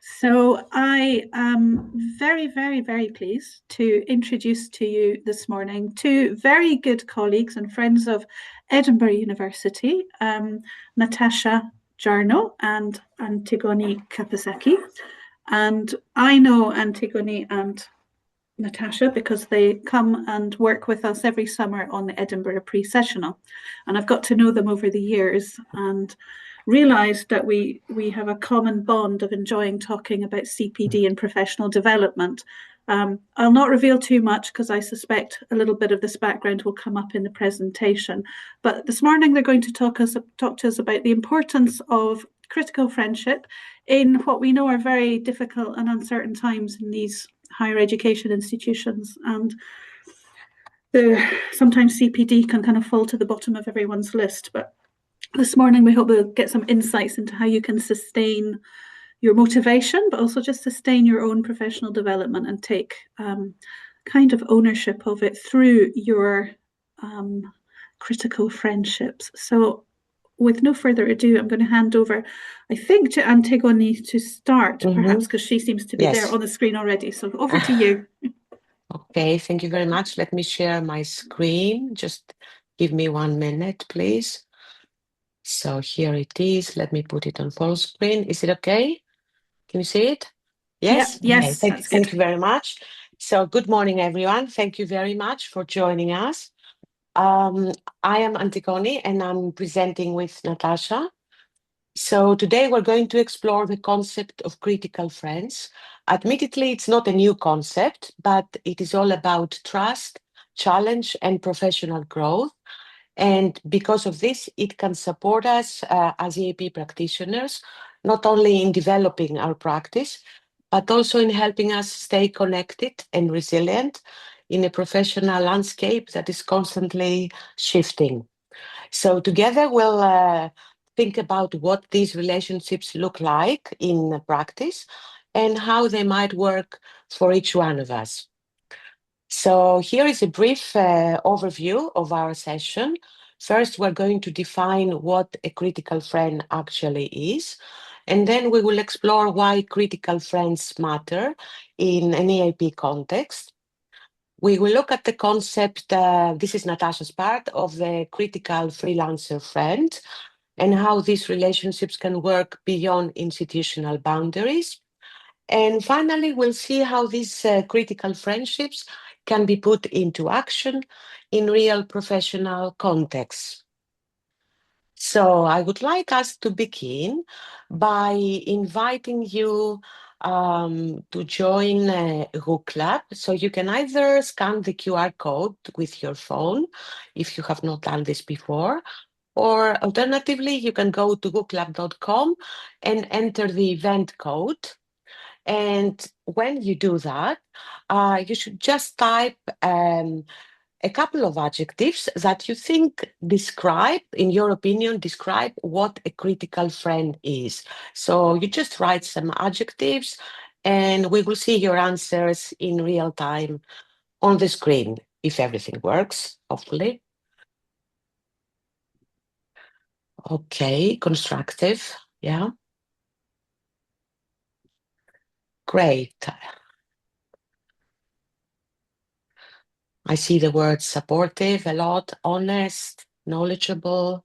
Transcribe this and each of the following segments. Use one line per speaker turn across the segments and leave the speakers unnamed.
So I am very, very, very pleased to introduce to you this morning two very good colleagues and friends of Edinburgh University, Natasha Jarno and Antigone Kapaseki. And I know Antigone and Natasha because they come and work with us every summer on the Edinburgh pre-sessional. And I've got to know them over the years and realised that we have a common bond of enjoying talking about CPD and professional development. I'll not reveal too much because I suspect a little bit of this background will come up in the presentation. But this morning they're going to talk to us about the importance of critical friendship in what we know are very difficult and uncertain times in these higher education institutions. And sometimes CPD can kind of fall to the bottom of everyone's list, but this morning we hope we'll get some insights into how you can sustain your motivation, but also just sustain your own professional development and take kind of ownership of it through your critical friendships. So with no further ado, I'm going to hand over, I think, to Antigone to start, perhaps, because she seems to be there on the screen already. So over to you.
Okay, thank you very much. Let me share my screen. Just give me 1 minute, please. So here it is. Let me put it on full screen. Is it okay? Can you see it? Yes?
Yeah, yes,
okay. Thank you very much. So good morning, everyone. Thank you very much for joining us. I am Antigone and I'm presenting with Natasha. So today we're going to explore the concept of critical friends. Admittedly, it's not a new concept, but it is all about trust, challenge, and professional growth. And because of this, it can support us as EAP practitioners, not only in developing our practice, but also in helping us stay connected and resilient in a professional landscape that is constantly shifting. So together we'll think about what these relationships look like in practice and how they might work for each one of us. So here is a brief overview of our session. First, we're going to define what a critical friend actually is, and then we will explore why critical friends matter in an EAP context. We will look at the concept, this is Natasha's part, of the critical freelancer friend and how these relationships can work beyond institutional boundaries. And finally, we'll see how these critical friendships can be put into action in real professional contexts. So I would like us to begin by inviting you to join Rook Club. So you can either scan the QR code with your phone if you have not done this before, or alternatively, you can go to rooklab.com and enter the event code. And when you do that, you should just type a couple of adjectives that you think describe, in your opinion, describe what a critical friend is. So you just write some adjectives and we will see your answers in real time on the screen, if everything works, hopefully. Okay, constructive, yeah. Great. I see the word supportive a lot, honest, knowledgeable.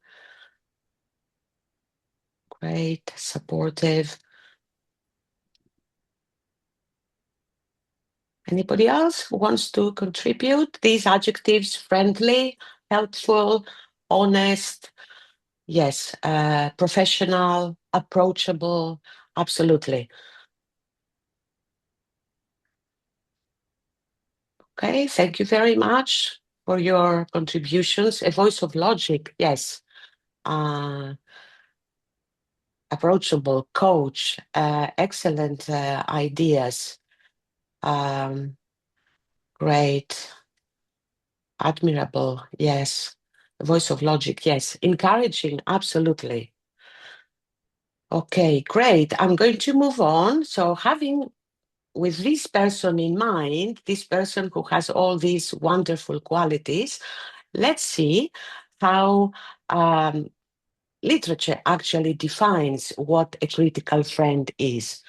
Great, supportive. Anybody else who wants to contribute? These adjectives: friendly, helpful, honest, yes, professional, approachable, absolutely. Okay, thank you very much for your contributions. A voice of logic, yes. Approachable, coach, excellent ideas. Great, admirable, yes. Voice of logic, yes. Encouraging, absolutely. Okay, great. I'm going to move on. So having with this person in mind, this person who has all these wonderful qualities, let's see how literature actually defines what a critical friend is.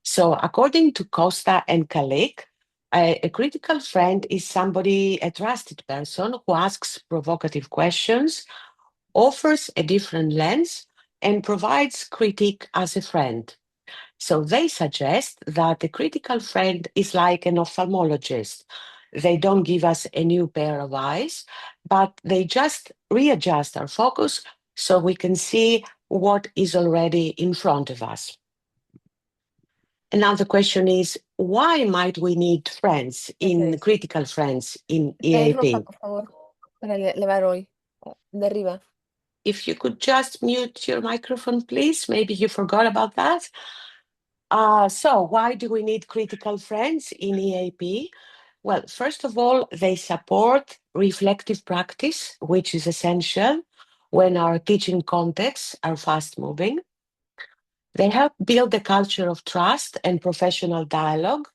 So according to Costa and Kalik, a critical friend is somebody, a trusted person who asks provocative questions, offers a different lens, and provides critique as a friend. So they suggest that a critical friend is like an ophthalmologist. They don't give us a new pair of eyes, but they just readjust our focus so we can see what is already in front of us. Another question is, why might we need friends in
Mercedes,
critical friends in
traes ropa,
EAP?
por favor, para lavar hoy. De arriba.
If you could just mute your microphone, please. Maybe you forgot about that. So why do we need critical friends in EAP? Well, first of all, they support reflective practice, which is essential when our teaching contexts are fast moving. They help build a culture of trust and professional dialogue.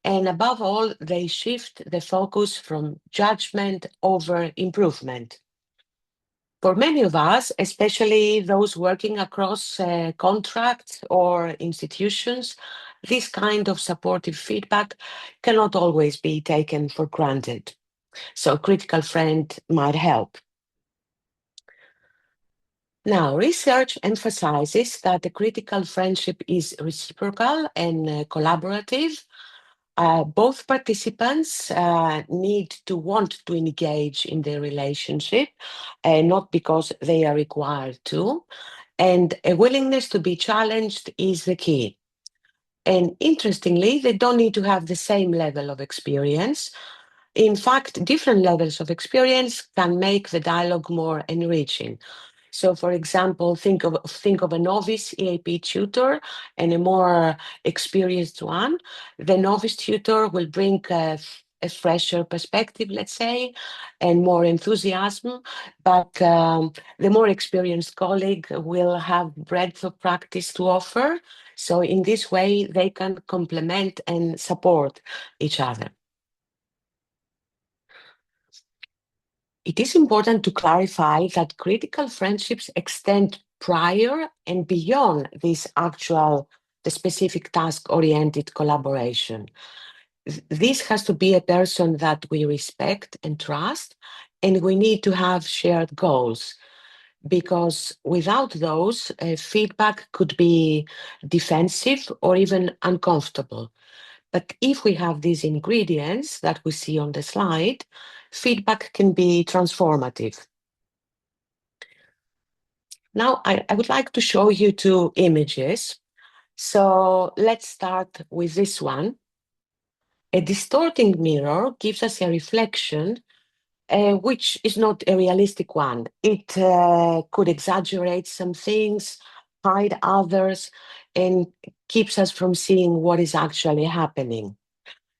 And above all, they shift the focus from judgment over improvement. For many of us, especially those working across contracts or institutions, this kind of supportive feedback cannot always be taken for granted. So, critical friend might help. Now, research emphasizes that the critical friendship is reciprocal and collaborative. Both participants need to want to engage in their relationship, not because they are required to. And a willingness to be challenged is the key. And interestingly, they don't need to have the same level of experience. In fact, different levels of experience can make the dialogue more enriching. So, for example, think of a novice EAP tutor and a more experienced one. The novice tutor will bring a fresher perspective, let's say, and more enthusiasm. But the more experienced colleague will have breadth of practice to offer. So, in this way, they can complement and support each other. It is important to clarify that critical friendships extend prior and beyond the specific task-oriented collaboration. This has to be a person that we respect and trust, and we need to have shared goals, because without those, feedback could be defensive or even uncomfortable. But if we have these ingredients that we see on the slide, feedback can be transformative. Now, I would like to show you two images. So let's start with this one. A distorting mirror gives us a reflection, which is not a realistic one. It could exaggerate some things, hide others, and keeps us from seeing what is actually happening.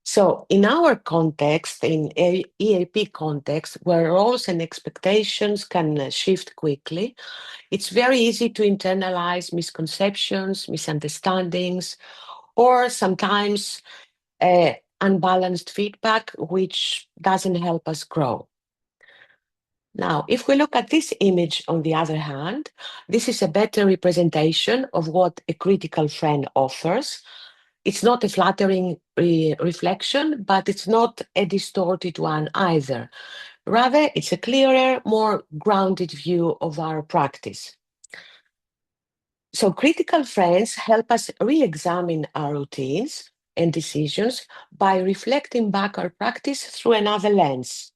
So in our context, in EAP context, where roles and expectations can shift quickly, it's very easy to internalize misconceptions, misunderstandings, or sometimes unbalanced feedback, which doesn't help us grow. Now, if we look at this image, on the other hand, this is a better representation of what a critical friend offers. It's not a flattering reflection, but it's not a distorted one either. Rather, it's a clearer, more grounded view of our practice. So critical friends help us re-examine our routines and decisions by reflecting back our practice through another lens.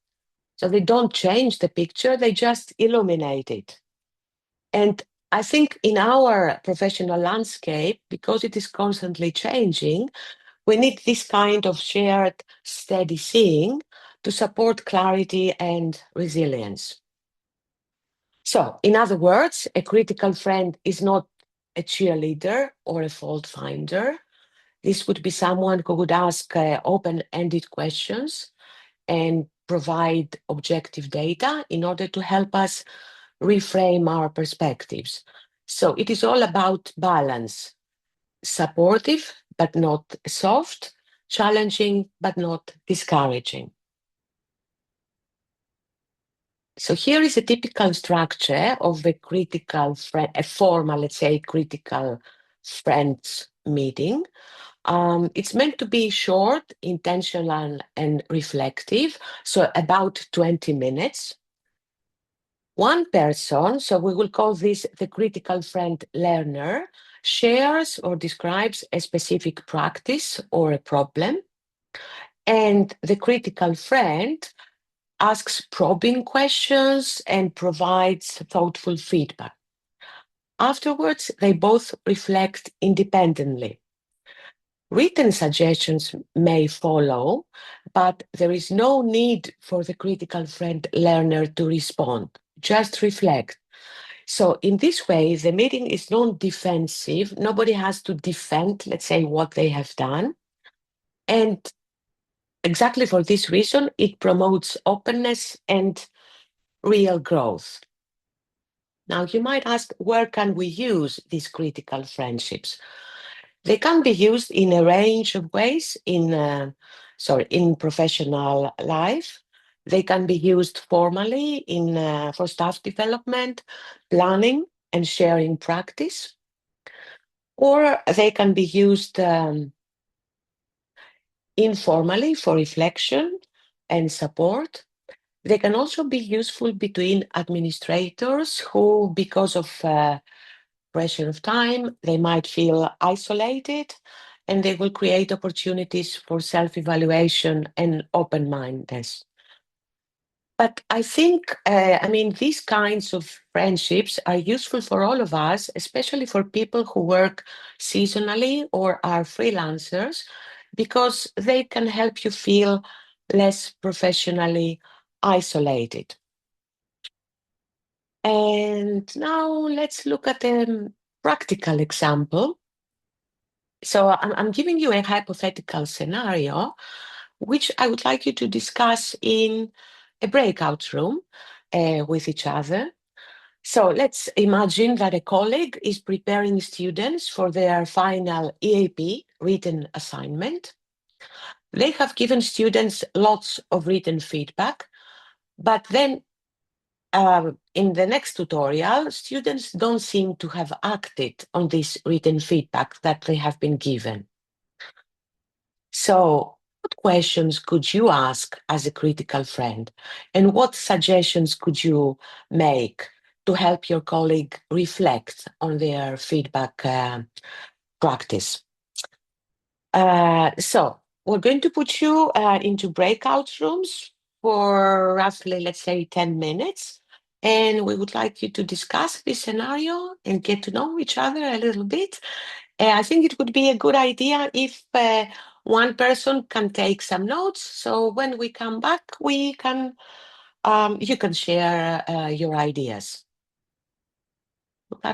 So they don't change the picture, they just illuminate it. And I think in our professional landscape, because it is constantly changing, we need this kind of shared, steady seeing to support clarity and resilience. So, in other words, a critical friend is not a cheerleader or a fault finder. This would be someone who would ask open-ended questions and provide objective data in order to help us reframe our perspectives. So it is all about balance, supportive but not soft, challenging but not discouraging. So here is a typical structure of a critical friend, a formal, let's say, critical friends meeting. It's meant to be short, intentional, and reflective, so about 20 minutes. One person, so we will call this the critical friend learner, shares or describes a specific practice or a problem, and the critical friend asks probing questions and provides thoughtful feedback. Afterwards, they both reflect independently. Written suggestions may follow, but there is no need for the critical friend learner to respond. Just reflect. So in this way, the meeting is non-defensive. Nobody has to defend, let's say, what they have done. And exactly for this reason, it promotes openness and real growth. Now, you might ask, where can we use these critical friendships? They can be used in a range of ways in professional life. They can be used formally for staff development, planning, and sharing practice. Or they can be used informally for reflection and support. They can also be useful between administrators who, because of pressure of time, they might feel isolated, and they will create opportunities for self-evaluation and open-mindedness. But I think, these kinds of friendships are useful for all of us, especially for people who work seasonally or are freelancers, because they can help you feel less professionally isolated. And now let's look at a practical example. So I'm giving you a hypothetical scenario, which I would like you to discuss in a breakout room with each other. So let's imagine that a colleague is preparing students for their final EAP written assignment. They have given students lots of written feedback, but then in the next tutorial, students don't seem to have acted on this written feedback that they have been given. So, what questions could you ask as a critical friend? And what suggestions could you make to help your colleague reflect on their feedback practice? So, we're going to put you into breakout rooms for roughly, let's say, 10 minutes. And we would like you to discuss this scenario and get to know each other a little bit. I think it would be a good idea if one person can take some notes. So when we come back, you can share your ideas.